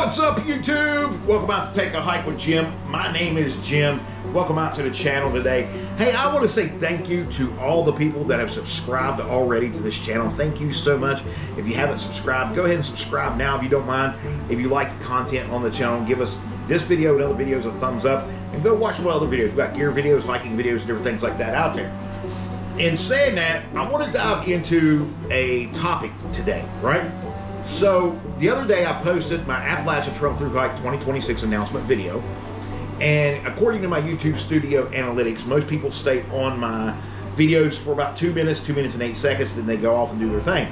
What's up, YouTube? Welcome out to Take a Hike with Jim. My name is Jim. Welcome out to the channel today. Hey, I want to say thank you to all the people that have subscribed already to this channel. Thank you so much. If you haven't subscribed, go ahead and subscribe now if you don't mind. If you like the content on the channel, give us this video and other videos a thumbs up, and go watch some other videos. We've got gear videos, hiking videos, different things like that out there. In saying that, I want to dive into a topic today, right? So the other day I posted my Appalachian Trail Thru Hike 2026 announcement video, and according to my YouTube studio analytics, most people stay on my videos for about 2 minutes and 8 seconds, then they go off and do their thing.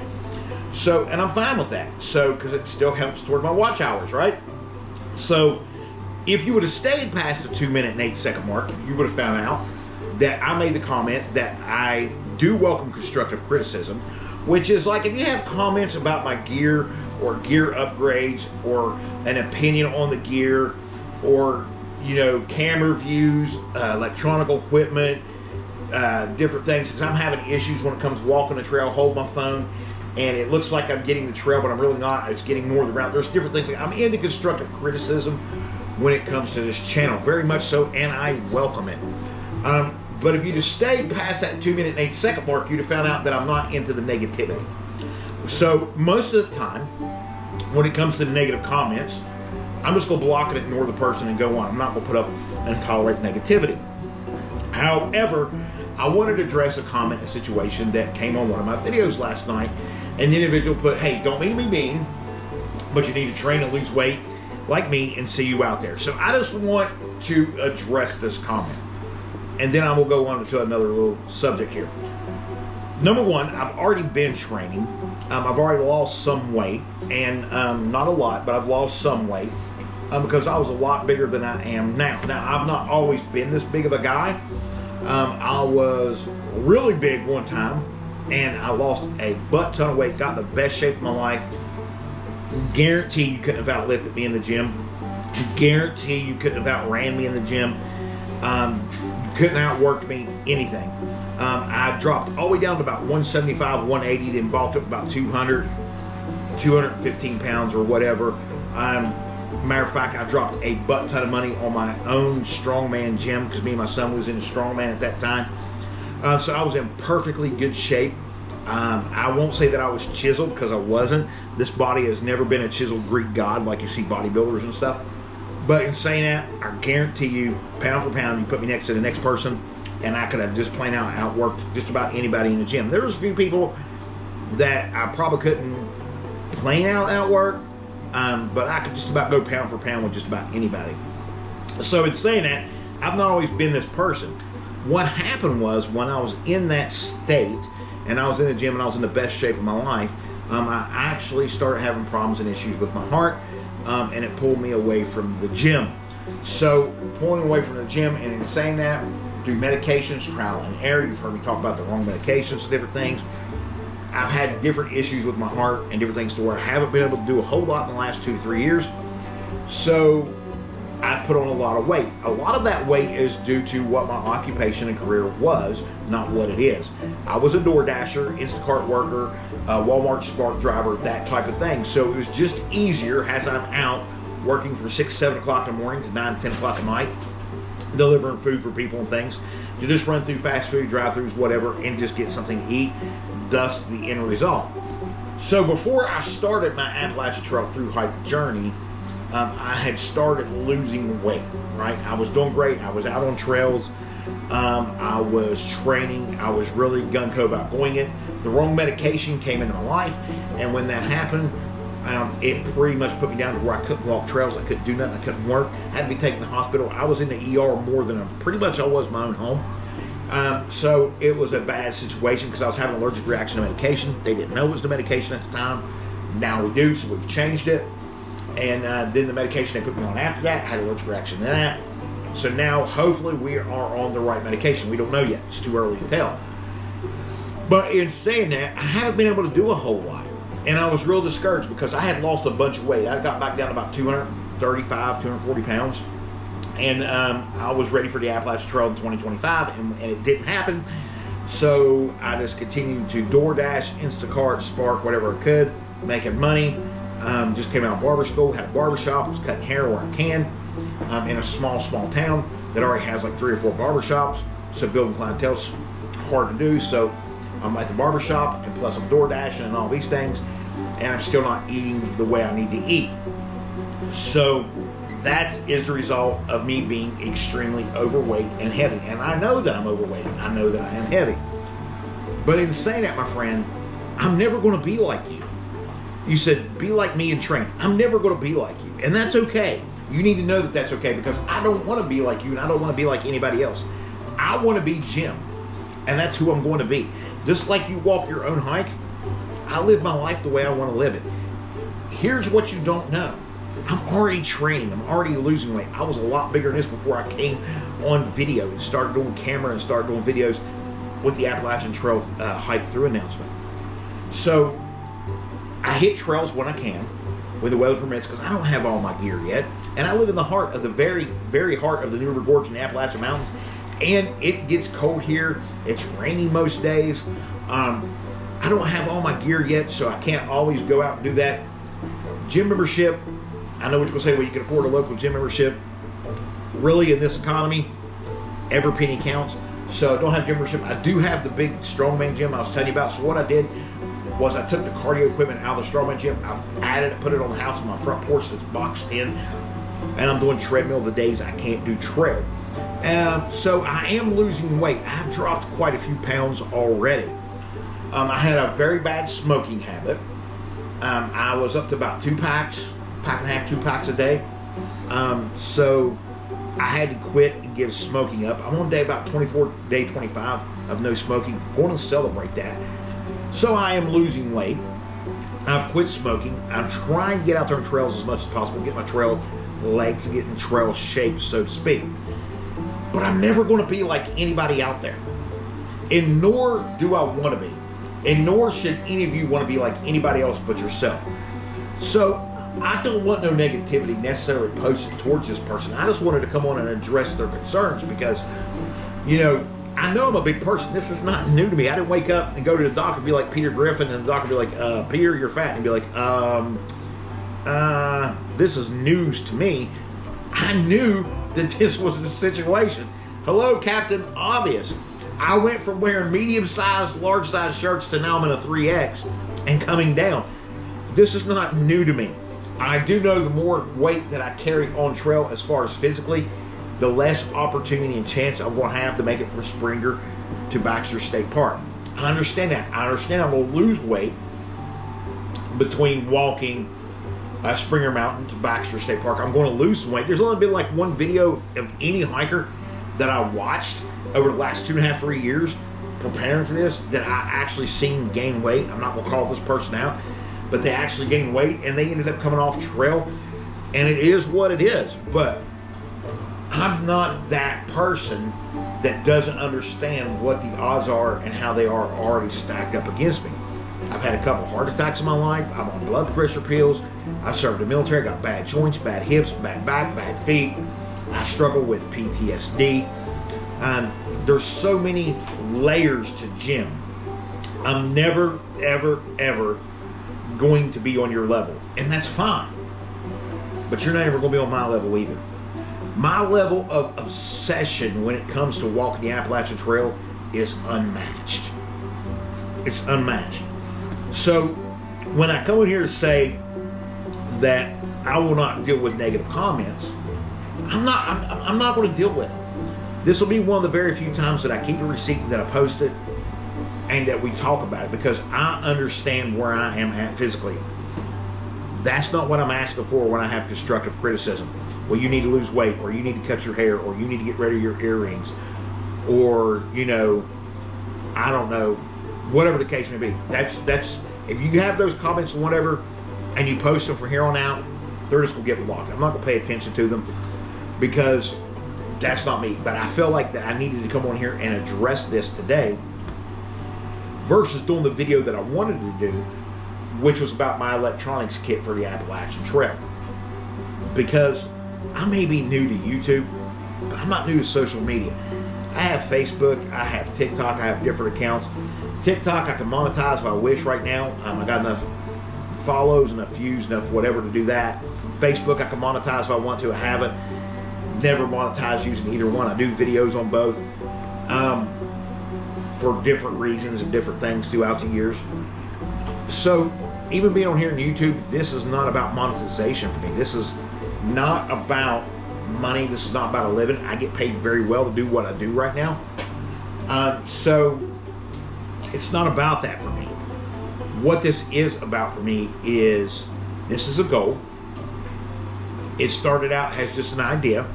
So, and I'm fine with that. So, because it still helps toward my watch hours, right? So, if you would have stayed past the 2 minute and 8 second mark, you would have found out that I made the comment that I do welcome constructive criticism, which is like if you have comments about my gear or gear upgrades or an opinion on the gear or, you know, camera views, electronic equipment, different things, because I'm having issues when it comes to walking the trail, hold my phone, and it looks like I'm getting the trail, but I'm really not. It's getting more of the route. There's different things. I'm into constructive criticism when it comes to this channel, very much so, and I welcome it. But if you'd have stayed past that 2 minute and 8 second mark, you'd have found out that I'm not into the negativity. So most of the time, when it comes to the negative comments, I'm just going to block and ignore the person and go on. I'm not going to put up and tolerate negativity. However, I wanted to address a comment, a situation that came on one of my videos last night, and the individual put, "Hey, don't mean to be mean, but you need to train and lose weight like me and see you out there." So I just want to address this comment, and then I will go on to another little subject here. Number one, I've already been training. I've already lost some weight, and not a lot, but I've lost some weight because I was a lot bigger than I am now. Now, I've not always been this big of a guy. I was really big one time, and I lost a butt ton of weight, got in the best shape of my life. Guarantee you couldn't have outlifted me in the gym. Guarantee you couldn't have outran me in the gym. Couldn't outwork me, anything. I dropped all the way down to about 175, 180, then bulked up about 200, 215 pounds or whatever. Matter of fact, I dropped a butt ton of money on my own strongman gym because me and my son was in strongman at that time. So I was in perfectly good shape. I won't say that I was chiseled because I wasn't. This body has never been a chiseled Greek god like you see bodybuilders and stuff. But in saying that, I guarantee you, pound for pound, you put me next to the next person, and I could have just plain out outworked just about anybody in the gym. There was a few people that I probably couldn't plain out outwork, but I could just about go pound for pound with just about anybody. So in saying that, I've not always been this person. What happened was when I was in that state, and I was in the gym and I was in the best shape of my life, I actually started having problems and issues with my heart. And it pulled me away from the gym. So pulling away from the gym, and in saying that, through medications, trial and error, you've heard me talk about the wrong medications, different things. I've had different issues with my heart and different things to where I haven't been able to do a whole lot in the last 2 to 3 years. So I've put on a lot of weight. A lot of that weight is due to what my occupation and career was, not what it is. I was a door dasher, Instacart worker, Walmart Spark driver, that type of thing. So it was just easier as I'm out working from 6, 7 o'clock in the morning to 9, 10 o'clock at night, delivering food for people and things, to just run through fast food, drive-thrus, whatever, and just get something to eat, thus the end result. So before I started my Appalachian Trail Thru Hike journey, I had started losing weight, right? I was doing great. I was out on trails. I was training. I was really gung-ho about going it. The wrong medication came into my life, and when that happened, it pretty much put me down to where I couldn't walk trails. I couldn't do nothing. I couldn't work. I had to be taken to the hospital. I was in the ER more than pretty much I was in my own home. So it was a bad situation because I was having an allergic reaction to medication. They didn't know it was the medication at the time. Now we do, so we've changed it. And then the medication they put me on after that, I had an allergic reaction to that. So now, hopefully, we are on the right medication. We don't know yet. It's too early to tell. But in saying that, I haven't been able to do a whole lot. And I was real discouraged because I had lost a bunch of weight. I got back down to about 235, 240 pounds. And I was ready for the Appalachian Trail in 2025, and it didn't happen. So I just continued to DoorDash, Instacart, Spark, whatever I could, making money. Just came out of barber school, had a barber shop, was cutting hair where I can, in a small town that already has like 3 or 4 barber shops. So building clientele's hard to do. So I'm at the barber shop, and plus I'm door dashing and all these things, and I'm still not eating the way I need to eat. So that is the result of me being extremely overweight and heavy. And I know that I'm overweight. I know that I am heavy. But in saying that, my friend, I'm never going to be like you. You said, be like me and train. I'm never going to be like you. And that's okay. You need to know that that's okay, because I don't want to be like you, and I don't want to be like anybody else. I want to be Jim, and that's who I'm going to be. Just like you walk your own hike, I live my life the way I want to live it. Here's what you don't know. I'm already training. I'm already losing weight. I was a lot bigger than this before I came on video and started doing camera and started doing videos with the Appalachian Trail Hike Thru announcement. So I hit trails when I can, when the weather permits, because I don't have all my gear yet. And I live in the heart of the very, very heart of the New River Gorge and the Appalachian Mountains. And it gets cold here. It's rainy most days. I don't have all my gear yet, so I can't always go out and do that. Gym membership, I know what you're going to say, well, you can afford a local gym membership. Really, in this economy, every penny counts. So I don't have gym membership. I do have the big strongman gym I was telling you about. So what I did was I took the cardio equipment out of the strongman gym. I've added it, put it on the house on my front porch that's boxed in. And I'm doing treadmill the days I can't do trail. So I am losing weight. I've dropped quite a few pounds already. I had a very bad smoking habit. I was up to about 2 packs, pack and a half, 2 packs a day. So I had to quit and give smoking up. I'm on day 25 of no smoking. Going to celebrate that. So I am losing weight. I've quit smoking. I'm trying to get out there on trails as much as possible, get my trail legs, get in trail shape, so to speak. But I'm never going to be like anybody out there. And nor do I want to be. And nor should any of you want to be like anybody else but yourself. So I don't want no negativity necessarily posted towards this person. I just wanted to come on and address their concerns because, you know I'm a big person. This is not new to me. I didn't wake up and go to the doctor and be like Peter Griffin, and the doctor would be like, Peter, you're fat. And be like, this is news to me. I knew that this was the situation. Hello, Captain Obvious. I went from wearing medium-sized, large-sized shirts to now I'm in a 3X and coming down. This is not new to me. I do know the more weight that I carry on trail as far as physically, the less opportunity and chance I'm going to have to make it from Springer to Baxter State Park. I understand that. I understand I'm going to lose weight between walking Springer Mountain to Baxter State Park. I'm going to lose some weight. There's only been like one video of any hiker that I watched over the last 2.5, 3 years preparing for this that I actually seen gain weight. I'm not going to call this person out, but they actually gained weight and they ended up coming off trail, and it is what it is. But I'm not that person that doesn't understand what the odds are and how they are already stacked up against me. I've had a couple heart attacks in my life. I'm on blood pressure pills. I served the military, got bad joints, bad hips, bad back, bad feet. I struggle with PTSD. There's so many layers to Jim. I'm never, ever, ever going to be on your level, and that's fine. But you're not ever going to be on my level either. My level of obsession when it comes to walking the Appalachian Trail is unmatched. It's unmatched. So when I come in here to say that I will not deal with negative comments, I'm not going to deal with them. This will be one of the very few times that I keep a receipt, that I post it, and that we talk about it, because I understand where I am at physically. That's not what I'm asking for when I have constructive criticism. Well, you need to lose weight, or you need to cut your hair, or you need to get rid of your earrings, or, I don't know, whatever the case may be. That's if you have those comments or whatever, and you post them from here on out, they're just going to get blocked. I'm not going to pay attention to them because that's not me. But I feel like that I needed to come on here and address this today versus doing the video that I wanted to do, which was about my electronics kit for the Appalachian Trail. Because I may be new to YouTube, but I'm not new to social media. I have Facebook, I have TikTok, I have different accounts. TikTok I can monetize if I wish right now. I got enough follows, enough views, enough whatever to do that. Facebook, I can monetize if I want to. I haven't. Never monetized using either one. I do videos on both for different reasons and different things throughout the years. So even being on here on YouTube, this is not about monetization for me. This is not about money. This is not about a living. I get paid very well to do what I do right now. So it's not about that for me. What this is about for me is, this is a goal. It started out as just an idea,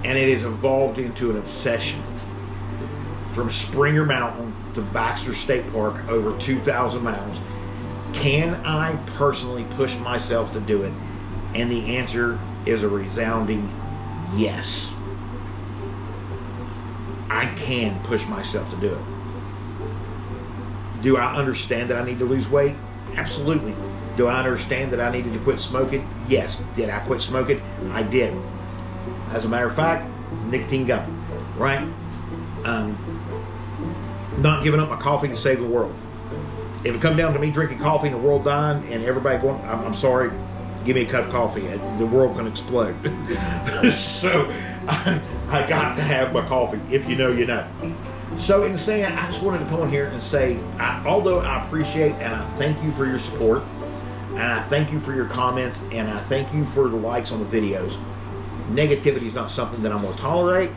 and it has evolved into an obsession. From Springer Mountain to Baxter State Park, over 2,000 miles. Can I personally push myself to do it? And the answer is a resounding yes. I can push myself to do it. Do I understand that I need to lose weight? Absolutely. Do I understand that I needed to quit smoking? Yes. Did I quit smoking? I did. As a matter of fact, nicotine gum, right? Not giving up my coffee to save the world. If it come down to me drinking coffee and the world dying and everybody going, I'm sorry, give me a cup of coffee. The world can explode. So I got to have my coffee. If you know, you know. So in saying that, I just wanted to come on here and say, although I appreciate and I thank you for your support, and I thank you for your comments, and I thank you for the likes on the videos, negativity is not something that I'm going to tolerate.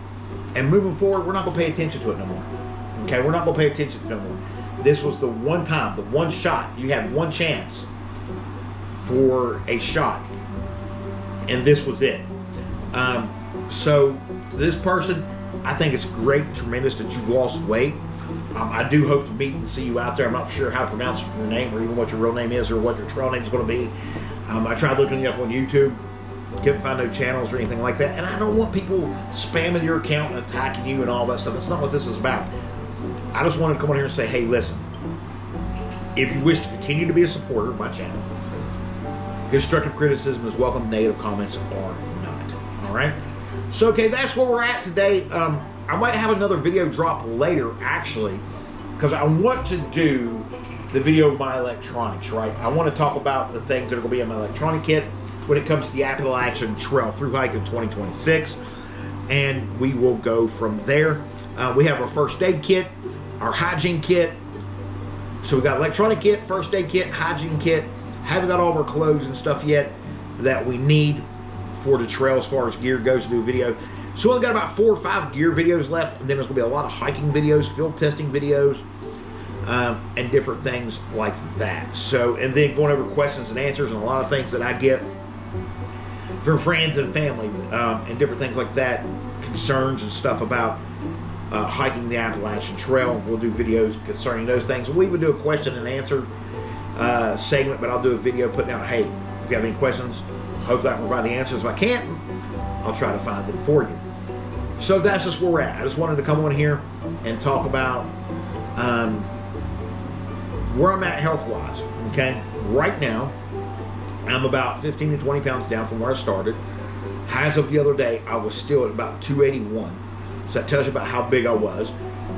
And moving forward, we're not going to pay attention to it no more. Okay, we're not going to pay attention to it no more. This was the one time, the one shot. You had one chance for a shot, and this was it. So to this person, I think it's great and tremendous that you've lost weight. I do hope to meet and see you out there. I'm not sure how to pronounce your name or even what your real name is or what your trail name is going to be. I tried looking you up on YouTube. Couldn't find no channels or anything like that. And I don't want people spamming your account and attacking you and all that stuff. That's not what this is about. I just wanted to come on here and say, hey, listen. If you wish to continue to be a supporter of my channel, constructive criticism is welcome. Negative comments are not. All right? So, okay, that's where we're at today. I might have another video drop later, actually, because I want to do the video of my electronics, right? I want to talk about the things that are going to be in my electronic kit when it comes to the Appalachian Trail Thru Hike in 2026, and we will go from there. We have our first aid kit, our hygiene kit. So we got electronic kit, first aid kit, hygiene kit. Haven't got all of our clothes and stuff yet that we need for the trail as far as gear goes to do a video. So we only got about 4 or 5 gear videos left, and then there's going to be a lot of hiking videos, field testing videos, and different things like that. So, and then going over questions and answers and a lot of things that I get from friends and family, and different things like that, concerns and stuff about hiking the Appalachian Trail. We'll do videos concerning those things. We'll even do a question and answer segment, but I'll do a video putting out, hey, if you have any questions, hopefully I can provide the answers. If I can't, I'll try to find them for you. So that's just where we're at. I just wanted to come on here and talk about where I'm at health-wise, okay? Right now, I'm about 15 to 20 pounds down from where I started. As of the other day, I was still at about 281. So that tells you about how big I was.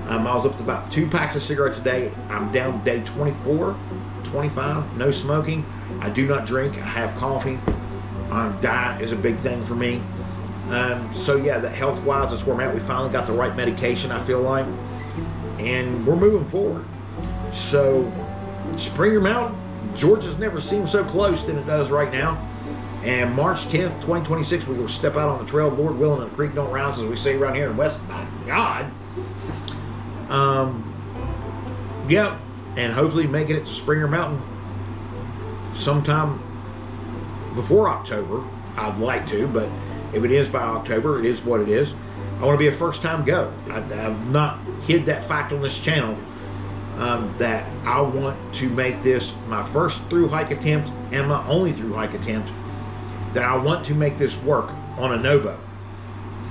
I was up to about 2 packs of cigarettes a day. I'm down to day 24, 25, no smoking. I do not drink. I have coffee. Diet is a big thing for me. So yeah, that health-wise, that's where I'm at. We finally got the right medication, I feel like. And we're moving forward. So, Springer Mountain, Georgia's never seemed so close than it does right now. And March 10th, 2026, we will step out on the trail, Lord willing, and the creek don't rise, as we say around here in West. My God. Yeah, and hopefully making it to Springer Mountain sometime before October. I'd like to, but if it is by October, it is what it is. I want to be a first-time go. I've not hid that fact on this channel, that I want to make this my first thru hike attempt and my only thru hike attempt, that I want to make this work on a no-bow.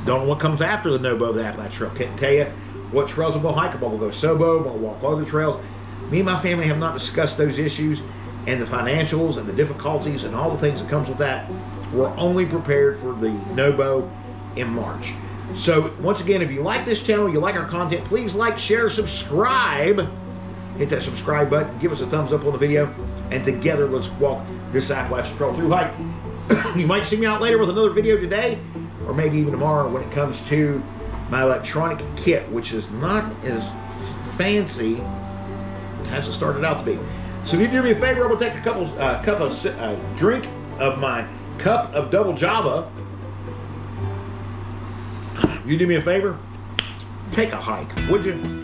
Don't know what comes after the no-bow of the Appalachian Trail. Can't tell you what trails we'll go hike. We'll go so-bow, we'll walk other trails. Me and my family have not discussed those issues and the financials and the difficulties and all the things that comes with that. We're only prepared for the no-bow in March. So once again, if you like this channel, you like our content, please like, share, subscribe. Hit that subscribe button. Give us a thumbs up on the video. and together let's walk this Appalachian Trail Thru Hike. You might see me out later with another video today, or maybe even tomorrow when it comes to my electronic kit, which is not as fancy as it started out to be. So if you do me a favor, I'm gonna take a drink of my cup of double Java. You do me a favor, take a hike, would you?